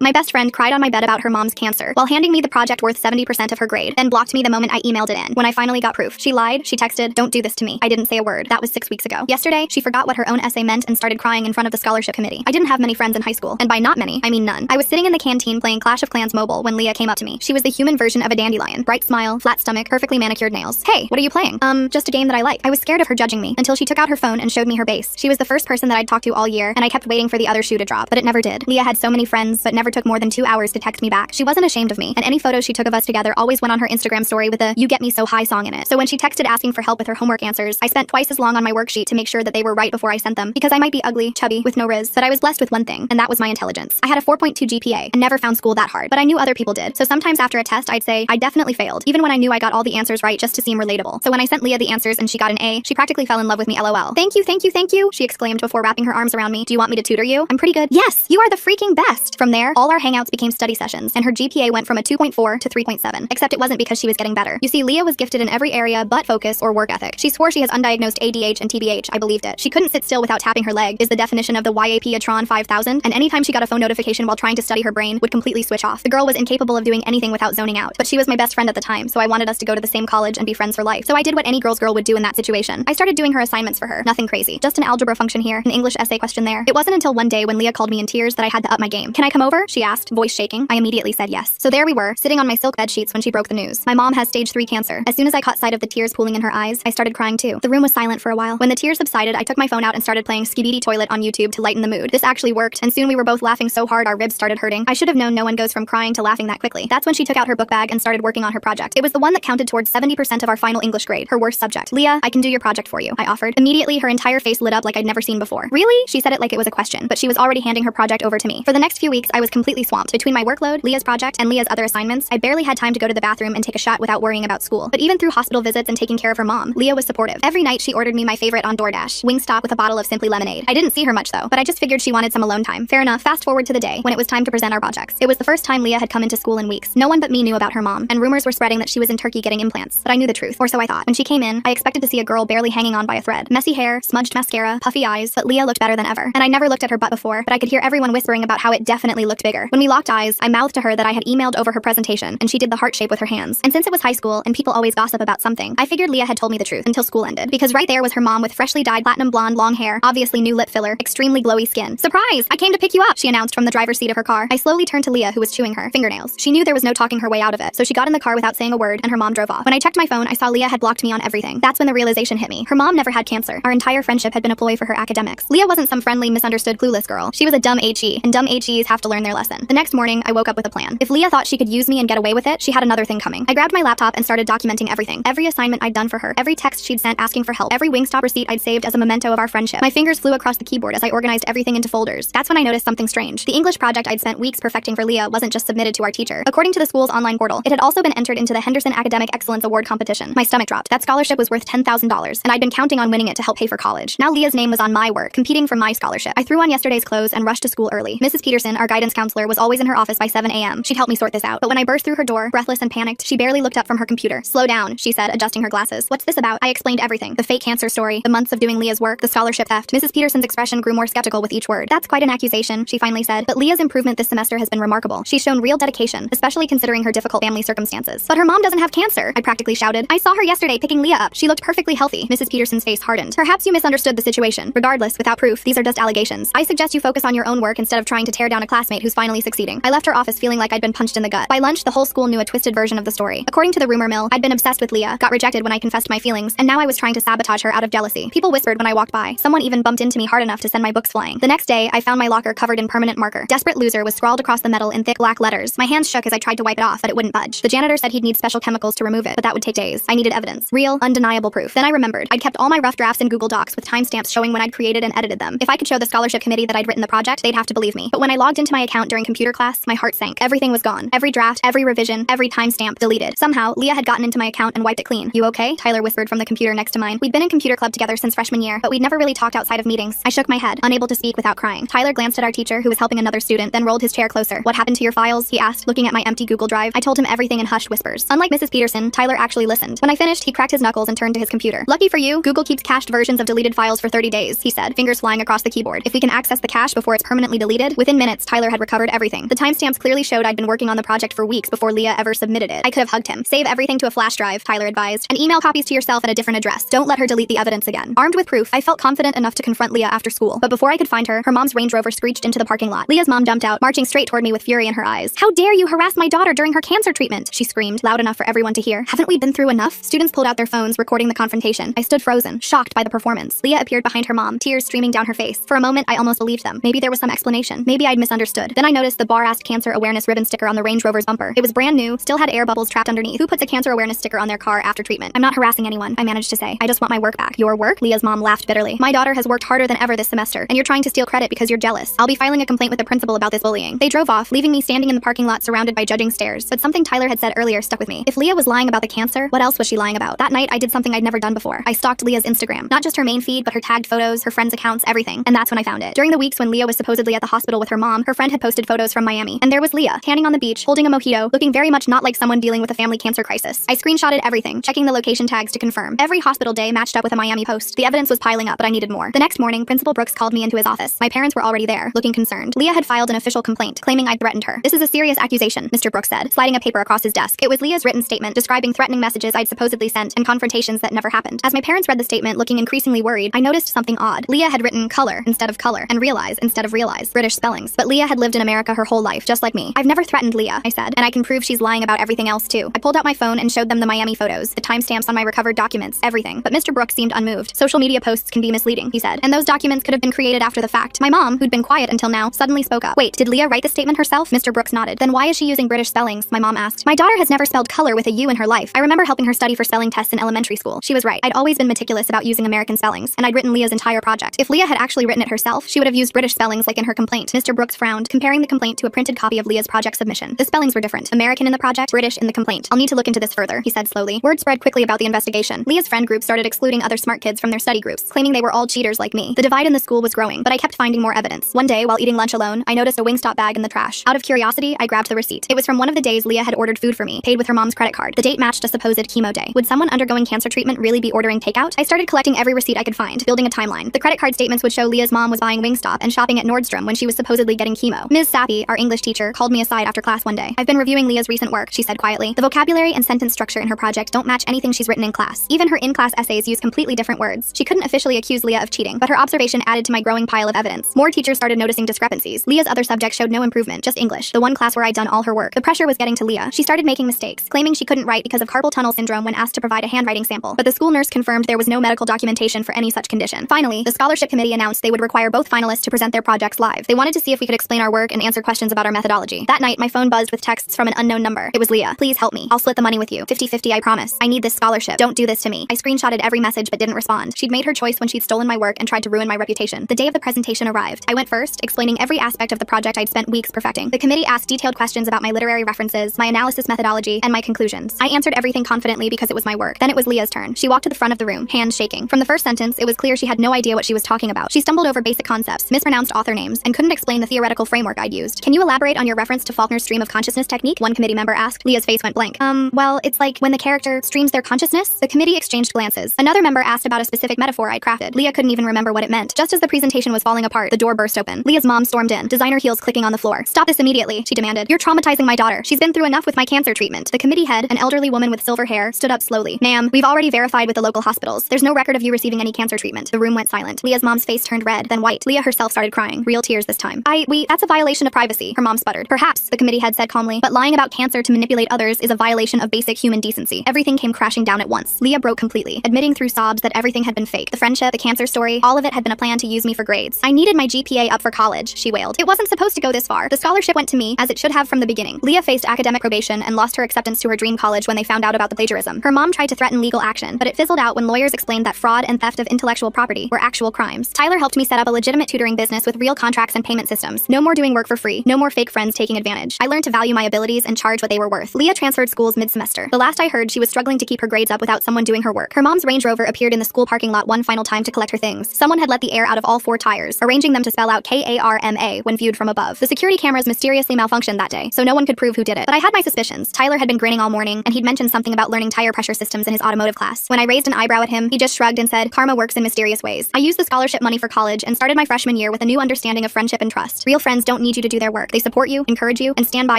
My best friend cried on my bed about her mom's cancer while handing me the project worth 70% of her grade, then blocked me the moment I emailed it in. When I finally got proof, she lied. She texted, "Don't do this to me." I didn't say a word. That was 6 weeks ago. Yesterday, she forgot what her own essay meant and started crying in front of the scholarship committee. I didn't have many friends in high school, and by not many, I mean none. I was sitting in the canteen playing Clash of Clans Mobile when Leah came up to me. She was the human version of a dandelion. Bright smile, flat stomach, perfectly manicured nails. "Hey, what are you playing?" Just a game that I like." I was scared of her judging me until she took out her phone and showed me her base. She was the first person that I'd talked to all year, and I kept waiting for the other shoe to drop, but it never did. Leah had so many friends, but never took more than 2 hours to text me back. She wasn't ashamed of me, and any photos she took of us together always went on her Instagram story with a "You Get Me So High" song in it. So when she texted asking for help with her homework answers, I spent twice as long on my worksheet to make sure that they were right before I sent them, because I might be ugly, chubby, with no riz, but I was blessed with one thing, and that was my intelligence. I had a 4.2 GPA and never found school that hard, but I knew other people did. So sometimes after a test, I'd say I definitely failed, even when I knew I got all the answers right just to seem relatable. So when I sent Leah the answers and she got an A, she practically fell in love with me, LOL. "Thank you, thank you, thank you," she exclaimed before wrapping her arms around me. "Do you want me to tutor you? I'm pretty good." "Yes, you are the freaking best." From there, all our hangouts became study sessions, and her GPA went from a 2.4 to 3.7, except it wasn't because she was getting better. You see, Leah was gifted in every area but focus or work ethic. She swore she has undiagnosed ADH and TBH. I believed it. She couldn't sit still without tapping her leg, is the definition of the YAP-atron 5000, and anytime she got a phone notification while trying to study, her brain would completely switch off. The girl was incapable of doing anything without zoning out, but she was my best friend at the time, so I wanted us to go to the same college and be friends for life. So I did what any girl's girl would do in that situation. I started doing her assignments for her. Nothing crazy. Just an algebra function here, an English essay question there. It wasn't until one day when Leah called me in tears that I had to up my game. "Can I come over?" she asked, voice shaking. I immediately said yes. So there we were, sitting on my silk bed sheets when she broke the news. My mom has stage 3 cancer. As soon as I caught sight of the tears pooling in her eyes, I started crying too. The room was silent for a while. When the tears subsided, I took my phone out and started playing Skibidi Toilet on YouTube to lighten the mood. This actually worked, and soon we were both laughing so hard our ribs started hurting. I should have known no one goes from crying to laughing that quickly. That's when she took out her book bag and started working on her project. It was the one that counted towards 70% of our final English grade, her worst subject. "Leah, I can do your project for you," I offered. Immediately, her entire face lit up like I'd never seen before. "Really?" She said it like it was a question, but she was already handing her project over to me. For the next few weeks, I was completely swamped. Between my workload, Leah's project, and Leah's other assignments, I barely had time to go to the bathroom and take a shot without worrying about school. But even through hospital visits and taking care of her mom, Leah was supportive. Every night, she ordered me my favorite on DoorDash, Wingstop with a bottle of Simply Lemonade. I didn't see her much though, but I just figured she wanted some alone time. Fair enough. Fast forward to the day when it was time to present our projects. It was the first time Leah had come into school in weeks. No one but me knew about her mom, and rumors were spreading that she was in Turkey getting implants. But I knew the truth, or so I thought. When she came in, I expected to see a girl barely hanging on by a thread. Messy hair, smudged mascara, puffy eyes, but Leah looked better than ever. And I never looked at her butt before, but I could hear everyone whispering about how it definitely looked bigger. When we locked eyes, I mouthed to her that I had emailed over her presentation, and she did the heart shape with her hands. And since it was high school, and people always gossip about something, I figured Leah had told me the truth until school ended. Because right there was her mom with freshly dyed platinum blonde long hair, obviously new lip filler, extremely glowy skin. "Surprise! I came to pick you up," she announced from the driver's seat of her car. I slowly turned to Leah, who was chewing her fingernails. She knew there was no talking her way out of it, so she got in the car without saying a word, and her mom drove off. When I checked my phone, I saw Leah had blocked me on everything. That's when the realization hit me. Her mom never had cancer. Our entire friendship had been a ploy for her academics. Leah wasn't some friendly, misunderstood, clueless girl. She was a dumb HE, and dumb HEs have to learn their lesson. The next morning, I woke up with a plan. If Leah thought she could use me and get away with it, she had another thing coming. I grabbed my laptop and started documenting everything. Every assignment I'd done for her, every text she'd sent asking for help, every Wingstop receipt I'd saved as a memento of our friendship. My fingers flew across the keyboard as I organized everything into folders. That's when I noticed something strange. The English project I'd spent weeks perfecting for Leah wasn't just submitted to our teacher. According to the school's online portal, it had also been entered into the Henderson Academic Excellence Award competition. My stomach dropped. That scholarship was worth $10,000, and I'd been counting on winning it to help pay for college. Now Leah's name was on my work, competing for my scholarship. I threw on yesterday's clothes and rushed to school early. Mrs. Peterson, our guidance counselor, was always in her office by 7 a.m. She'd help me sort this out. But when I burst through her door, breathless and panicked, she barely looked up from her computer. "Slow down," she said, adjusting her glasses. "What's this about?" I explained everything. The fake cancer story, the months of doing Leah's work, the scholarship theft. Mrs. Peterson's expression grew more skeptical with each word. "That's quite an accusation," she finally said. "But Leah's improvement this semester has been remarkable. She's shown real dedication, especially considering her difficult family circumstances." "But her mom doesn't have cancer," I practically shouted. "I saw her yesterday picking Leah up. She looked perfectly healthy." Mrs. Peterson's face hardened. "Perhaps you misunderstood the situation. Regardless, without proof, these are just allegations. I suggest you focus on your own work instead of trying to tear down a classmate who's finally succeeding." I left her office feeling like I'd been punched in the gut. By lunch, the whole school knew a twisted version of the story. According to the rumor mill, I'd been obsessed with Leah, got rejected when I confessed my feelings, and now I was trying to sabotage her out of jealousy. People whispered when I walked by. Someone even bumped into me hard enough to send my books flying. The next day, I found my locker covered in permanent marker. "Desperate loser" was scrawled across the metal in thick black letters. My hands shook as I tried to wipe it off, but it wouldn't budge. The janitor said he'd need special chemicals to remove it, but that would take days. I needed evidence. Real, undeniable proof. Then I remembered. I'd kept all my rough drafts in Google Docs with timestamps showing when I'd created and edited them. If I could show the scholarship committee that I'd written the project, they'd have to believe me. But when I logged into my account during computer class, my heart sank. Everything was gone. Every draft, every revision, every timestamp deleted. Somehow, Leah had gotten into my account and wiped it clean. "You okay?" Tyler whispered from the computer next to mine. We'd been in computer club together since freshman year, but we'd never really talked outside of meetings. I shook my head, unable to speak without crying. Tyler glanced at our teacher, who was helping another student, then rolled his chair closer. "What happened to your files?" he asked, looking at my empty Google Drive. I told him everything in hushed whispers. Unlike Mrs. Peterson, Tyler actually listened. When I finished, he cracked his knuckles and turned to his computer. "Lucky for you, Google keeps cached versions of deleted files for 30 days, he said, fingers flying across the keyboard. "If we can access the cache before it's permanently deleted." Within minutes, Tyler had recovered recovered everything. The timestamps clearly showed I'd been working on the project for weeks before Leah ever submitted it. I could have hugged him. Save everything to a flash drive, Tyler advised, and email copies to yourself at a different address. Don't let her delete the evidence again. Armed with proof, I felt confident enough to confront Leah after school. But before I could find her, her mom's Range Rover screeched into the parking lot. Leah's mom jumped out, marching straight toward me with fury in her eyes. "How dare you harass my daughter during her cancer treatment?" she screamed, loud enough for everyone to hear. "Haven't we been through enough?" Students pulled out their phones, recording the confrontation. I stood frozen, shocked by the performance. Leah appeared behind her mom, tears streaming down her face. For a moment, I almost believed them. Maybe there was some explanation. Maybe I'd misunderstood. Then I noticed the bar asked cancer awareness ribbon sticker on the Range Rover's bumper. It was brand new, still had air bubbles trapped underneath. Who puts a cancer awareness sticker on their car after treatment? "I'm not harassing anyone," I managed to say. "I just want my work back." "Your work?" Leah's mom laughed bitterly. "My daughter has worked harder than ever this semester, and you're trying to steal credit because you're jealous. I'll be filing a complaint with the principal about this bullying." They drove off, leaving me standing in the parking lot surrounded by judging stares. But something Tyler had said earlier stuck with me. If Leah was lying about the cancer, what else was she lying about? That night, I did something I'd never done before. I stalked Leah's Instagram. Not just her main feed, but her tagged photos, her friends' accounts, everything. And that's when I found it. During the weeks when Leah was supposedly at the hospital with her mom, her friend had posted photos from Miami. And there was Leah, tanning on the beach, holding a mojito, looking very much not like someone dealing with a family cancer crisis. I screenshotted everything, checking the location tags to confirm. Every hospital day matched up with a Miami post. The evidence was piling up, but I needed more. The next morning, Principal Brooks called me into his office. My parents were already there, looking concerned. Leah had filed an official complaint, claiming I'd threatened her. "This is a serious accusation," Mr. Brooks said, sliding a paper across his desk. It was Leah's written statement describing threatening messages I'd supposedly sent and confrontations that never happened. As my parents read the statement, looking increasingly worried, I noticed something odd. Leah had written color instead of color, and realize instead of realize, British spellings. But Leah had lived in America her whole life, just like me. "I've never threatened Leah," I said, "and I can prove she's lying about everything else too." I pulled out my phone and showed them the Miami photos, the timestamps on my recovered documents, everything. But Mr. Brooks seemed unmoved. "Social media posts can be misleading," he said, "and those documents could have been created after the fact." My mom, who'd been quiet until now, suddenly spoke up. "Wait, did Leah write the statement herself?" Mr. Brooks nodded. "Then why is she using British spellings?" my mom asked. "My daughter has never spelled color with a U in her life. I remember helping her study for spelling tests in elementary school." She was right. I'd always been meticulous about using American spellings, and I'd written Leah's entire project. If Leah had actually written it herself, she would have used British spellings like in her complaint. Mr. Brooks frowned, comparing the complaint to a printed copy of Leah's project submission. The spellings were different. American in the project, British in the complaint. "I'll need to look into this further," he said slowly. Word spread quickly about the investigation. Leah's friend group started excluding other smart kids from their study groups, claiming they were all cheaters like me. The divide in the school was growing, but I kept finding more evidence. One day, while eating lunch alone, I noticed a Wingstop bag in the trash. Out of curiosity, I grabbed the receipt. It was from one of the days Leah had ordered food for me, paid with her mom's credit card. The date matched a supposed chemo day. Would someone undergoing cancer treatment really be ordering takeout? I started collecting every receipt I could find, building a timeline. The credit card statements would show Leah's mom was buying Wingstop and shopping at Nordstrom when she was supposedly getting chemo. Ms. Sappy, our English teacher, called me aside after class one day. "I've been reviewing Leah's recent work," she said quietly. "The vocabulary and sentence structure in her project don't match anything she's written in class. Even her in-class essays use completely different words." She couldn't officially accuse Leah of cheating, but her observation added to my growing pile of evidence. More teachers started noticing discrepancies. Leah's other subjects showed no improvement, just English, the one class where I'd done all her work. The pressure was getting to Leah. She started making mistakes, claiming she couldn't write because of carpal tunnel syndrome when asked to provide a handwriting sample. But the school nurse confirmed there was no medical documentation for any such condition. Finally, the scholarship committee announced they would require both finalists to present their projects live. They wanted to see if we could explain our work and answer questions about our methodology. That night, my phone buzzed with texts from an unknown number. It was Leah. "Please help me. I'll split the money with you. 50-50, I promise. I need this scholarship. Don't do this to me." I screenshotted every message but didn't respond. She'd made her choice when she'd stolen my work and tried to ruin my reputation. The day of the presentation arrived. I went first, explaining every aspect of the project I'd spent weeks perfecting. The committee asked detailed questions about my literary references, my analysis methodology, and my conclusions. I answered everything confidently because it was my work. Then it was Leah's turn. She walked to the front of the room, hands shaking. From the first sentence, it was clear she had no idea what she was talking about. She stumbled over basic concepts, mispronounced author names, and couldn't explain the theoretical framework I'd used. "Can you elaborate on your reference to Faulkner's stream of consciousness technique?" one committee member asked. Leah's face went blank. Well, it's like when the character streams their consciousness." The committee exchanged glances. Another member asked about a specific metaphor I'd crafted. Leah couldn't even remember what it meant. Just as the presentation was falling apart, the door burst open. Leah's mom stormed in, designer heels clicking on the floor. "Stop this immediately," she demanded. "You're traumatizing my daughter. She's been through enough with my cancer treatment." The committee head, an elderly woman with silver hair, stood up slowly. "Ma'am, we've already verified with the local hospitals. There's no record of you receiving any cancer treatment." The room went silent. Leah's mom's face turned red, then white. Leah herself started crying, real tears this time. That's a violation of privacy," her mom sputtered. "Perhaps," the committee head said calmly, "but lying about cancer to manipulate others is a violation of basic human decency." Everything came crashing down at once. Leah broke completely, admitting through sobs that everything had been fake. The friendship, the cancer story, all of it had been a plan to use me for grades. "I needed my GPA up for college," she wailed. "It wasn't supposed to go this far. The scholarship went to me, as it should have from the beginning." Leah faced academic probation and lost her acceptance to her dream college when they found out about the plagiarism. Her mom tried to threaten legal action, but it fizzled out when lawyers explained that fraud and theft of intellectual property were actual crimes. Tyler helped me set up a legitimate tutoring business with real contracts and payment systems. No more doing work for free. No more fake friends taking advantage. I learned to value my abilities and charge what they were worth. Leah transferred schools mid-semester. The last I heard, she was struggling to keep her grades up without someone doing her work. Her mom's Range Rover appeared in the school parking lot one final time to collect her things. Someone had let the air out of all 4 tires, arranging them to spell out KARMA when viewed from above. The security cameras mysteriously malfunctioned that day, so no one could prove who did it. But I had my suspicions. Tyler had been grinning all morning, and he'd mentioned something about learning tire pressure systems in his automotive class. When I raised an eyebrow at him, he just shrugged and said, "Karma works in mysterious ways." I used the scholarship money for college and started my freshman year with a new understanding of friendship and trust. Real friends don't don't need you to do their work. They support you, encourage you, and stand by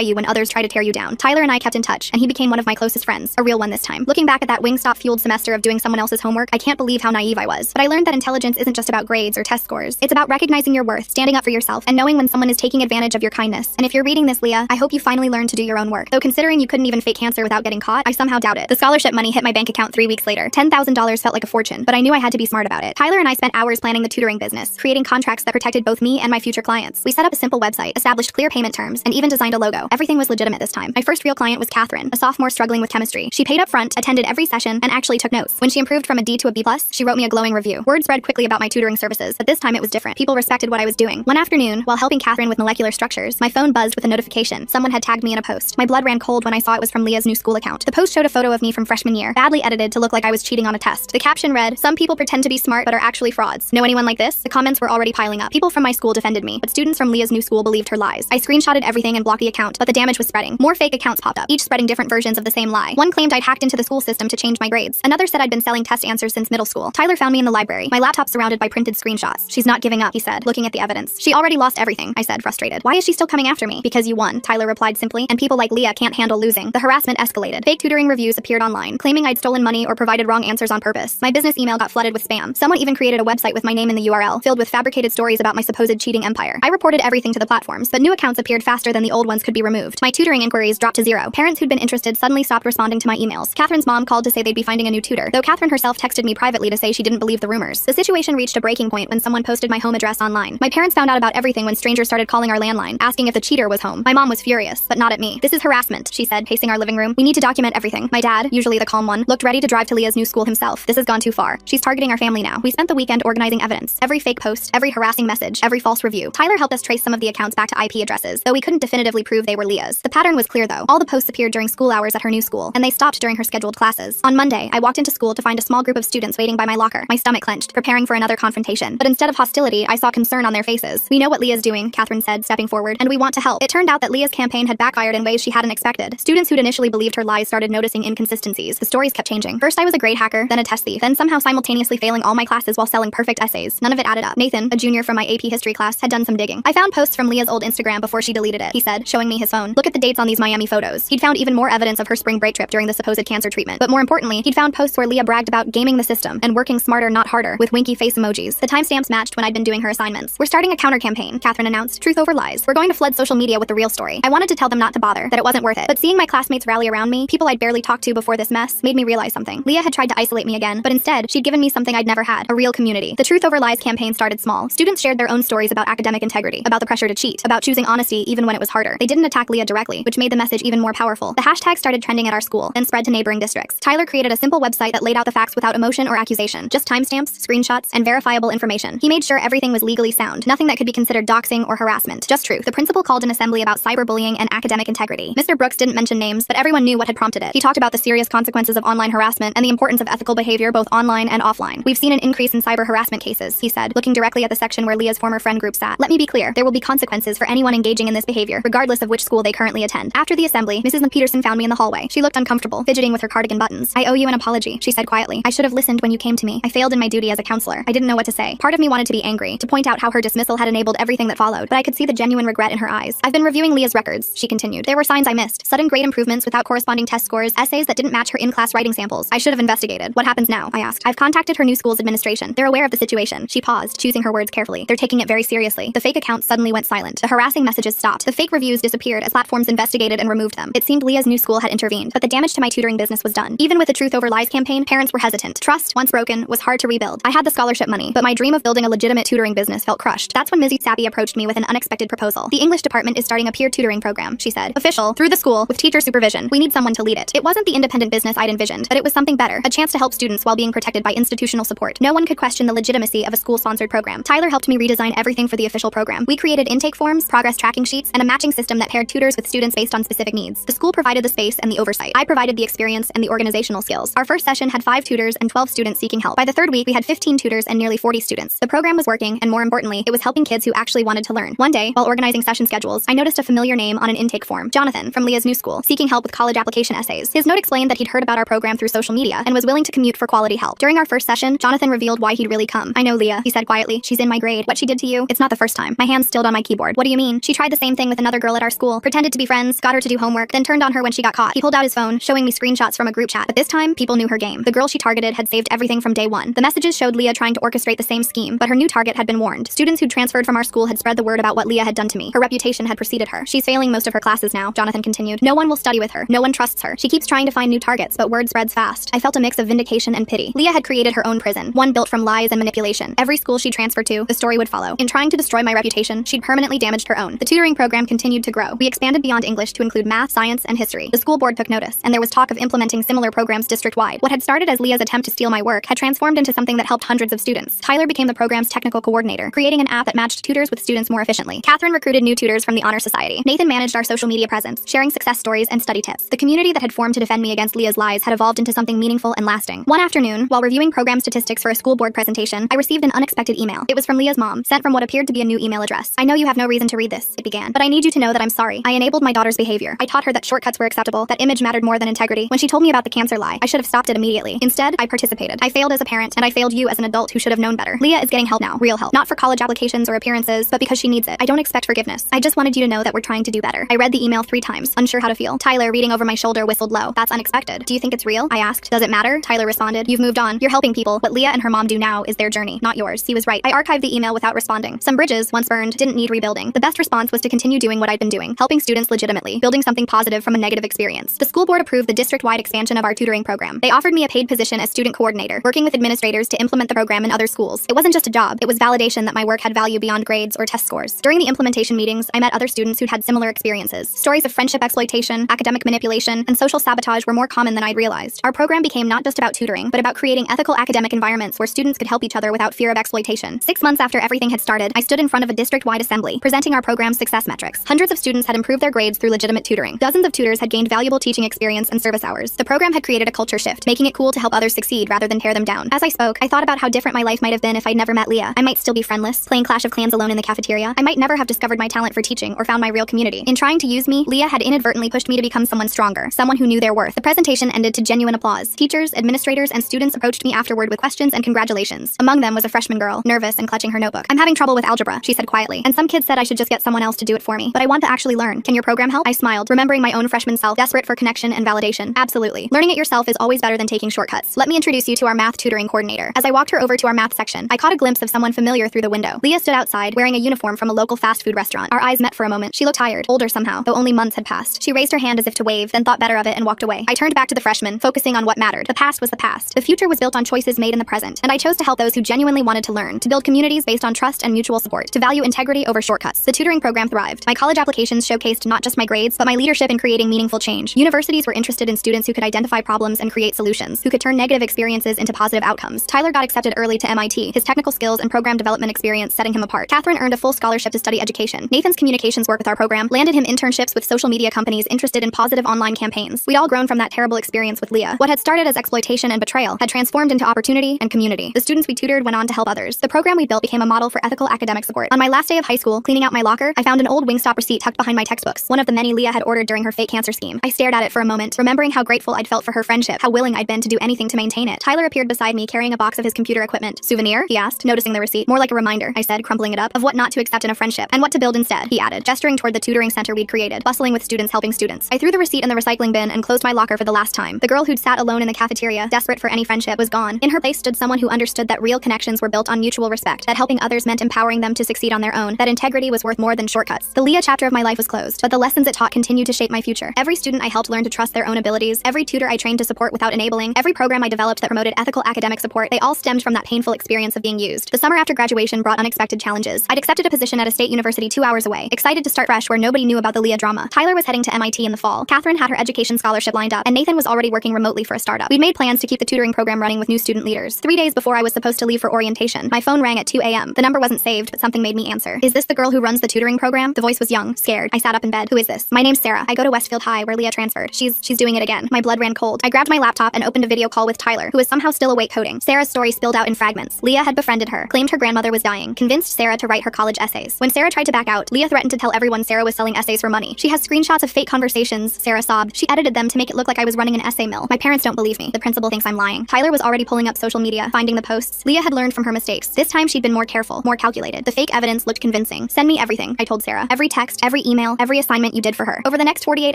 you when others try to tear you down. Tyler and I kept in touch, and he became one of my closest friends, a real one this time. Looking back at that Wingstop-fueled semester of doing someone else's homework, I can't believe how naive I was. But I learned that intelligence isn't just about grades or test scores. It's about recognizing your worth, standing up for yourself, and knowing when someone is taking advantage of your kindness. And if you're reading this, Leah, I hope you finally learn to do your own work. Though considering you couldn't even fake cancer without getting caught, I somehow doubt it. The scholarship money hit my bank account 3 weeks later. $10,000 felt like a fortune, but I knew I had to be smart about it. Tyler and I spent hours planning the tutoring business, creating contracts that protected both me and my future clients. We set up a simple website, established clear payment terms, and even designed a logo. Everything was legitimate this time. My first real client was Catherine, a sophomore struggling with chemistry. She paid up front, attended every session, and actually took notes. When she improved from a D to a B+, she wrote me a glowing review. Word spread quickly about my tutoring services, but this time it was different. People respected what I was doing. One afternoon, while helping Catherine with molecular structures, my phone buzzed with a notification. Someone had tagged me in a post. My blood ran cold when I saw it was from Leah's new school account. The post showed a photo of me from freshman year, badly edited to look like I was cheating on a test. The caption read, "Some people pretend to be smart but are actually frauds. Know anyone like this?" The comments were already piling up. People from my school defended me, but students from Leah's new school believed her lies. I screenshotted everything and blocked the account, but the damage was spreading. More fake accounts popped up, each spreading different versions of the same lie. One claimed I'd hacked into the school system to change my grades. Another said I'd been selling test answers since middle school. Tyler found me in the library, my laptop surrounded by printed screenshots. "She's not giving up," he said, looking at the evidence. "She already lost everything," I said, frustrated. "Why is she still coming after me?" "Because you won," Tyler replied simply, "and people like Leah can't handle losing." The harassment escalated. Fake tutoring reviews appeared online, claiming I'd stolen money or provided wrong answers on purpose. My business email got flooded with spam. Someone even created a website with my name in the URL, filled with fabricated stories about my supposed cheating empire. I reported everything to the platforms, but new accounts appeared faster than the old ones could be removed. My tutoring inquiries dropped to 0. Parents who'd been interested suddenly stopped responding to my emails. Catherine's mom called to say they'd be finding a new tutor, though Catherine herself texted me privately to say she didn't believe the rumors. The situation reached a breaking point when someone posted my home address online. My parents found out about everything when strangers started calling our landline, asking if the cheater was home. My mom was furious, but not at me. "This is harassment," she said, pacing our living room. "We need to document everything." My dad, usually the calm one, looked ready to drive to Leah's new school himself. "This has gone too far. She's targeting our family now." We spent the weekend organizing evidence. Every fake post, every harassing message, every false review. Tyler helped us trace some of the accounts back to IP addresses, though we couldn't definitively prove they were Leah's. The pattern was clear though. All the posts appeared during school hours at her new school, and they stopped during her scheduled classes. On Monday, I walked into school to find a small group of students waiting by my locker. My stomach clenched, preparing for another confrontation. But instead of hostility, I saw concern on their faces. "We know what Leah's doing," Catherine said, stepping forward, "and we want to help." It turned out that Leah's campaign had backfired in ways she hadn't expected. Students who'd initially believed her lies started noticing inconsistencies. The stories kept changing. First I was a grade hacker, then a test thief, then somehow simultaneously failing all my classes while selling perfect essays. None of it added up. Nathan, a junior from my AP history class, had done some digging. "I found posts from Leah's old Instagram before she deleted it," he said, showing me his phone. "Look at the dates on these Miami photos." He'd found even more evidence of her spring break trip during the supposed cancer treatment. But more importantly, he'd found posts where Leah bragged about gaming the system and working smarter, not harder, with winky face emojis. The timestamps matched when I'd been doing her assignments. "We're starting a counter campaign," Catherine announced. "Truth over lies. We're going to flood social media with the real story." I wanted to tell them not to bother, that it wasn't worth it. But seeing my classmates rally around me, people I'd barely talked to before this mess, made me realize something. Leah had tried to isolate me again, but instead, she'd given me something I'd never had, a real community. The Truth Over Lies campaign started small. Students shared their own stories about academic integrity, about the pressure to cheat, about choosing honesty even when it was harder. They didn't attack Leah directly, which made the message even more powerful. The hashtag started trending at our school, then spread to neighboring districts. Tyler created a simple website that laid out the facts without emotion or accusation, just timestamps, screenshots, and verifiable information. He made sure everything was legally sound, nothing that could be considered doxing or harassment, just truth. The principal called an assembly about cyberbullying and academic integrity. Mr. Brooks didn't mention names, but everyone knew what had prompted it. He talked about the serious consequences of online harassment and the importance of ethical behavior both online and offline. "We've seen an increase in cyber harassment cases," he said, looking directly at the section where Leah's former friend group sat. "Let me be clear, there will be consequences for anyone engaging in this behavior, regardless of which school they currently attend." After the assembly, Mrs. Peterson found me in the hallway. She looked uncomfortable, fidgeting with her cardigan buttons. "I owe you an apology," she said quietly. "I should have listened when you came to me. I failed in my duty as a counselor. I didn't know what to say." Part of me wanted to be angry, to point out how her dismissal had enabled everything that followed, but I could see the genuine regret in her eyes. "I've been reviewing Leah's records," she continued. "There were signs I missed. Sudden grade improvements without corresponding test scores, essays that didn't match her in-class writing samples. I should have investigated. What happens now?" I asked. "I've contacted her new school's administration. They're aware of the situation." She paused, choosing her words carefully. "They're taking it very seriously." The fake account suddenly went silent. The harassing messages stopped. The fake reviews disappeared as platforms investigated and removed them. It seemed Leah's new school had intervened, but the damage to my tutoring business was done. Even with the Truth Over Lies campaign, parents were hesitant. Trust, once broken, was hard to rebuild. I had the scholarship money, but my dream of building a legitimate tutoring business felt crushed. That's when Ms. Sappi approached me with an unexpected proposal. "The English department is starting a peer tutoring program," she said. "Official, through the school, with teacher supervision. We need someone to lead it." It wasn't the independent business I'd envisioned, but it was something better, a chance to help students while being protected by institutional support. No one could question the legitimacy of a school-sponsored program. Tyler helped me redesign everything for the official program. We created intake forms, progress tracking sheets, and a matching system that paired tutors with students based on specific needs. The school provided the space and the oversight. I provided the experience and the organizational skills. Our first session had 5 tutors and 12 students seeking help. By the third week, we had 15 tutors and nearly 40 students. The program was working, and more importantly, it was helping kids who actually wanted to learn. One day, while organizing session schedules, I noticed a familiar name on an intake form. Jonathan, from Leah's new school, seeking help with college application essays. His note explained that he'd heard about our program through social media and was willing to commute for quality help. During our first session, Jonathan revealed why he'd really come. "I know Leah," he said quietly. "She's in my grade. What she did to you, it's not the first time." My hands stilled on my keyboard. keyboard. What do you mean? She tried the same thing with another girl at our school, pretended to be friends, got her to do homework, then turned on her when she got caught. He pulled out his phone, showing me screenshots from a group chat. But this time, people knew her game. The girl she targeted had saved everything from day one. The messages showed Leah trying to orchestrate the same scheme, but her new target had been warned. Students who'd transferred from our school had spread the word about what Leah had done to me. Her reputation had preceded her. She's failing most of her classes now, Jonathan continued. No one will study with her. No one trusts her. She keeps trying to find new targets, but word spreads fast. I felt a mix of vindication and pity. Leah had created her own prison, one built from lies and manipulation. Every school she transferred to, the story would follow. In trying to destroy my reputation, she'd permanently damaged her own. The tutoring program continued to grow. We expanded beyond English to include math, science, and history. The school board took notice, and there was talk of implementing similar programs district-wide. What had started as Leah's attempt to steal my work had transformed into something that helped hundreds of students. Tyler became the program's technical coordinator, creating an app that matched tutors with students more efficiently. Catherine recruited new tutors from the Honor Society. Nathan managed our social media presence, sharing success stories and study tips. The community that had formed to defend me against Leah's lies had evolved into something meaningful and lasting. One afternoon, while reviewing program statistics for a school board presentation, I received an unexpected email. It was from Leah's mom, sent from what appeared to be a new email address. I know you have no reason to read this, it began, but I need you to know that I'm sorry. I enabled my daughter's behavior. I taught her that shortcuts were acceptable, that image mattered more than integrity. When she told me about the cancer lie, I should have stopped it immediately. Instead, I participated. I failed as a parent, and I failed you as an adult who should have known better. Leah is getting help now, real help. Not for college applications or appearances, but because she needs it. I don't expect forgiveness. I just wanted you to know that we're trying to do better. I read the email 3 times, unsure how to feel. Tyler, reading over my shoulder, whistled low. That's unexpected. Do you think it's real? I asked. Does it matter? Tyler responded. You've moved on. You're helping people. What Leah and her mom do now is their journey, not yours. He was right. I archived the email without responding. Some bridges, once burned, didn't need rebuilding. The best response was to continue doing what I'd been doing, helping students legitimately, building something positive from a negative experience. The school board approved the district-wide expansion of our tutoring program. They offered me a paid position as student coordinator, working with administrators to implement the program in other schools. It wasn't just a job, it was validation that my work had value beyond grades or test scores. During the implementation meetings, I met other students who'd had similar experiences. Stories of friendship exploitation, academic manipulation, and social sabotage were more common than I'd realized. Our program became not just about tutoring, but about creating ethical academic environments where students could help each other without fear of exploitation. 6 months after everything had started, I stood in front of a district-wide assembly, presenting our program's success metrics. Hundreds of students had improved their grades through legitimate tutoring. Dozens of tutors had gained valuable teaching experience and service hours. The program had created a culture shift, making it cool to help others succeed rather than tear them down. As I spoke, I thought about how different my life might have been if I'd never met Leah. I might still be friendless, playing Clash of Clans alone in the cafeteria. I might never have discovered my talent for teaching or found my real community. In trying to use me, Leah had inadvertently pushed me to become someone stronger, someone who knew their worth. The presentation ended to genuine applause. Teachers, administrators, and students approached me afterward with questions and congratulations. Among them was a freshman girl, nervous and clutching her notebook. I'm having trouble with algebra, she said quietly, and some kids said I should just get someone else to do it for me. But I want to actually learn. Can your program help? I smiled, remembering my own freshman self, desperate for connection and validation. Absolutely. Learning it yourself is always better than taking shortcuts. Let me introduce you to our math tutoring coordinator. As I walked her over to our math section, I caught a glimpse of someone familiar through the window. Leah stood outside, wearing a uniform from a local fast food restaurant. Our eyes met for a moment. She looked tired, older somehow, though only months had passed. She raised her hand as if to wave, then thought better of it and walked away. I turned back to the freshman, focusing on what mattered. The past was the past. The future was built on choices made in the present, and I chose to help those who genuinely wanted to learn, to build communities based on trust and mutual support, to value integrity over shortcuts. The tutoring program thrived. My college applications showcased not just my grades, but my leadership in creating meaningful change. Universities were interested in students who could identify problems and create solutions, who could turn negative experiences into positive outcomes. Tyler got accepted early to MIT, his technical skills and program development experience setting him apart. Catherine earned a full scholarship to study education. Nathan's communications work with our program landed him internships with social media companies interested in positive online campaigns. We'd all grown from that terrible experience with Leah. What had started as exploitation and betrayal had transformed into opportunity and community. The students we tutored went on to help others. The program we built became a model for ethical academic support. On my last day of high school, cleaning out my locker, I found an old Wingstop receipt tucked behind my textbooks, one of the many Leah had ordered during her fake cancer scheme. I stared at it for a moment, remembering how grateful I'd felt for her friendship, how willing I'd been to do anything to maintain it. Tyler appeared beside me carrying a box of his computer equipment. Souvenir? He asked, noticing the receipt. More like a reminder, I said, crumpling it up, of what not to accept in a friendship, and what to build instead, he added, gesturing toward the tutoring center we'd created, bustling with students helping students. I threw the receipt in the recycling bin and closed my locker for the last time. The girl who'd sat alone in the cafeteria, desperate for any friendship, was gone. In her place stood someone who understood that real connections were built on mutual respect, that helping others meant empowering them to succeed on their own, that integrity was worth more than shortcuts. The Leah chapter of my life was closed, but the lessons it taught continued to shape my future. Every student I helped learn to trust their own abilities, every tutor I trained to support without enabling, every program I developed that promoted ethical academic support, they all stemmed from that painful experience of being used. The summer after graduation brought unexpected challenges. I'd accepted a position at a state university 2 hours away, excited to start fresh where nobody knew about the Leah drama. Tyler was heading to MIT in the fall. Catherine had her education scholarship lined up, and Nathan was already working remotely for a startup. We'd made plans to keep the tutoring program running with new student leaders. 3 days before I was supposed to leave for orientation, my phone rang at 2 a.m. The number wasn't saved, but something made me answer. Is this the girl who runs the tutoring program? The voice was young, scared. I sat up in bed. Who is this? My name's Sarah. I go to Westfield High, where Leah transferred. She's doing it again. My blood ran cold. I grabbed my laptop and opened a video call with Tyler, who was somehow still awake coding. Sarah's story spilled out in fragments. Leah had befriended her, claimed her grandmother was dying, convinced Sarah to write her college essays. When Sarah tried to back out, Leah threatened to tell everyone Sarah was selling essays for money. She has screenshots of fake conversations, Sarah sobbed. She edited them to make it look like I was running an essay mill. My parents don't believe me. The principal thinks I'm lying. Tyler was already pulling up social media, finding the posts. Leah had learned from her mistakes. This time she'd been more careful, more calculated. The fake evidence looked convincing. lying. Send me everything, I told Sarah. Every text, every email, every assignment you did for her. Over the next 48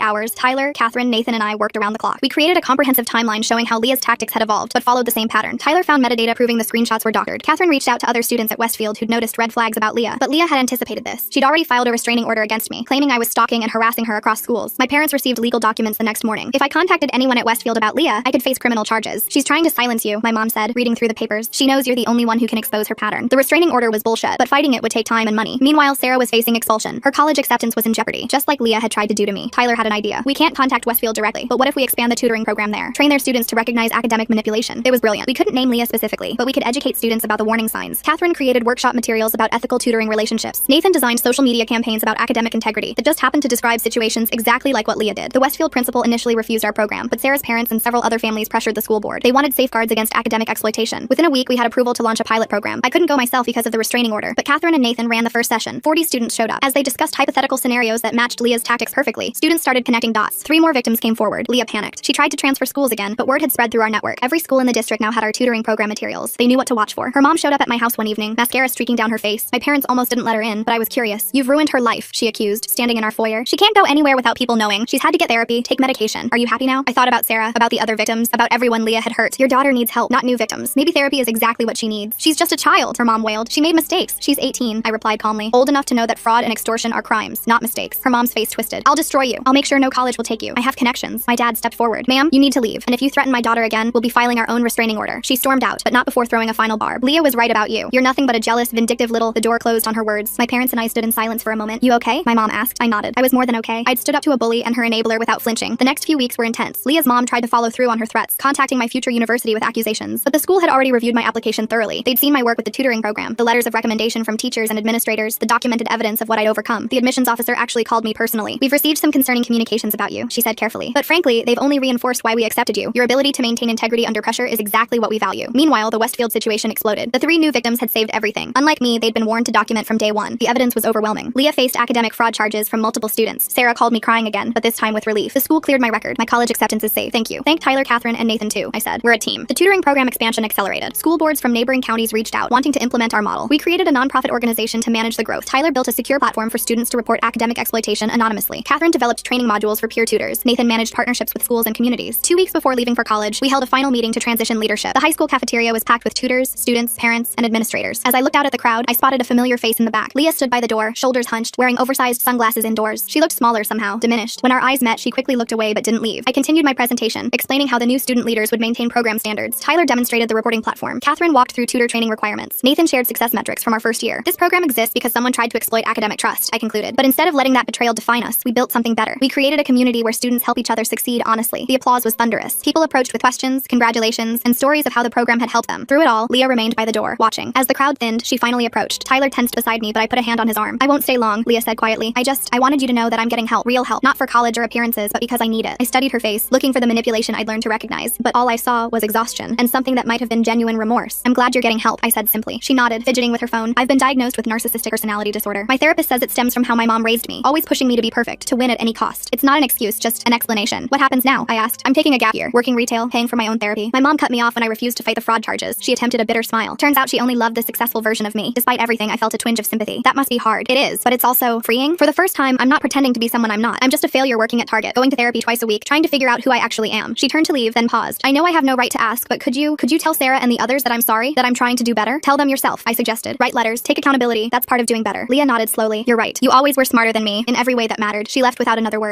hours, Tyler, Catherine, Nathan, and I worked around the clock. We created a comprehensive timeline showing how Leah's tactics had evolved, but followed the same pattern. Tyler found metadata proving the screenshots were doctored. Catherine reached out to other students at Westfield who'd noticed red flags about Leah, but Leah had anticipated this. She'd already filed a restraining order against me, claiming I was stalking and harassing her across schools. My parents received legal documents the next morning. If I contacted anyone at Westfield about Leah, I could face criminal charges. She's trying to silence you, my mom said, reading through the papers. She knows you're the only one who can expose her pattern. The restraining order was bullshit, but fighting it would take time and money. Meanwhile, Sarah was facing expulsion. Her college acceptance was in jeopardy, just like Leah had tried to do to me. Tyler had an idea. We can't contact Westfield directly, but what if we expand the tutoring program there? Train their students to recognize academic manipulation. It was brilliant. We couldn't name Leah specifically, but we could educate students about the warning signs. Catherine created workshop materials about ethical tutoring relationships. Nathan designed social media campaigns about academic integrity that just happened to describe situations exactly like what Leah did. The Westfield principal initially refused our program, but Sarah's parents and several other families pressured the school board. They wanted safeguards against academic exploitation. Within a week, we had approval to launch a pilot program. I couldn't go myself because of the restraining order, but Catherine and Nathan ran the first session. 40 students showed up. As they discussed hypothetical scenarios that matched Leah's tactics perfectly, students started connecting dots. 3 more victims came forward. Leah panicked. She tried to transfer schools again, but word had spread through our network. Every school in the district now had our tutoring program materials. They knew what to watch for. Her mom showed up at my house one evening, mascara streaking down her face. My parents almost didn't let her in, but I was curious. You've ruined her life, she accused, standing in our foyer. She can't go anywhere without people knowing. She's had to get therapy, take medication. Are you happy now? I thought about Sarah, about the other victims, about everyone Leah had hurt. Your daughter needs help, not new victims. Maybe therapy is exactly what she needs. She's just a child, her mom wailed. She made mistakes. She's 18, I replied calmly. Old enough to know that fraud and extortion are crimes, not mistakes. Her mom's face twisted. I'll destroy you. I'll make sure no college will take you. I have connections. My dad stepped forward. Ma'am, you need to leave. And if you threaten my daughter again, we'll be filing our own restraining order. She stormed out, but not before throwing a final barb. Leah was right about you. You're nothing but a jealous, vindictive little. The door closed on her words. My parents and I stood in silence for a moment. You okay? My mom asked. I nodded. I was more than okay. I'd stood up to a bully and her enabler without flinching. The next few weeks were intense. Leah's mom tried to follow through on her threats, contacting my future university with accusations. But the school had already reviewed my application thoroughly. They'd seen my work with the tutoring program, the letters of recommendation from teachers and administrators, the documented evidence of what I'd overcome. The admissions officer actually called me personally. We've received some concerning communications about you, she said carefully. But frankly, they've only reinforced why we accepted you. Your ability to maintain integrity under pressure is exactly what we value. Meanwhile, the Westfield situation exploded. The 3 new victims had saved everything. Unlike me, they'd been warned to document from day one. The evidence was overwhelming. Leah faced academic fraud charges from multiple students. Sarah called me crying again, but this time with relief. The school cleared my record. My college acceptance is safe. Thank you. Thank Tyler, Catherine, and Nathan too, I said. We're a team. The tutoring program expansion accelerated. School boards from neighboring counties reached out, wanting to implement our model. We created a nonprofit organization to manage the growth. Tyler built a secure platform for students to report academic exploitation anonymously. Catherine developed training modules for peer tutors. Nathan managed partnerships with schools and communities. 2 weeks before leaving for college, we held a final meeting to transition leadership. The high school cafeteria was packed with tutors, students, parents, and administrators. As I looked out at the crowd, I spotted a familiar face in the back. Leah stood by the door, shoulders hunched, wearing oversized sunglasses indoors. She looked smaller somehow, diminished. When our eyes met, she quickly looked away but didn't leave. I continued my presentation, explaining how the new student leaders would maintain program standards. Tyler demonstrated the reporting platform. Catherine walked through tutor training requirements. Nathan shared success metrics from our first year. This program exists because someone tried to exploit academic trust, I concluded. But instead of letting that betrayal define us, we built something better. We created a community where students help each other succeed honestly. The applause was thunderous. People approached with questions, congratulations, and stories of how the program had helped them. Through it all, Leah remained by the door, watching. As the crowd thinned, she finally approached. Tyler tensed beside me, but I put a hand on his arm. I won't stay long, Leah said quietly. I wanted you to know that I'm getting help. Real help. Not for college or appearances, but because I need it. I studied her face, looking for the manipulation I'd learned to recognize, but all I saw was exhaustion, and something that might have been genuine remorse. I'm glad you're getting help, I said simply. She nodded, fidgeting with her phone. I've been diagnosed with narcissistic personality disorder. My therapist says it stems from how my mom raised me, always pushing me to be perfect, to win at any cost. It's not an excuse, just an explanation. What happens now? I asked. I'm taking a gap year, working retail, paying for my own therapy. My mom cut me off when I refused to fight the fraud charges. She attempted a bitter smile. Turns out she only loved the successful version of me. Despite everything, I felt a twinge of sympathy. That must be hard. It is, but it's also freeing. For the first time, I'm not pretending to be someone I'm not. I'm just a failure working at Target, going to therapy twice a week, trying to figure out who I actually am. She turned to leave, then paused. I know I have no right to ask, but could you tell Sarah and the others that I'm sorry, that I'm trying to do better? Tell them yourself, I suggested. Write letters, take accountability. That's part of doing better. Leah nodded slowly. You're right. You always were smarter than me, in every way that mattered. She left without another word.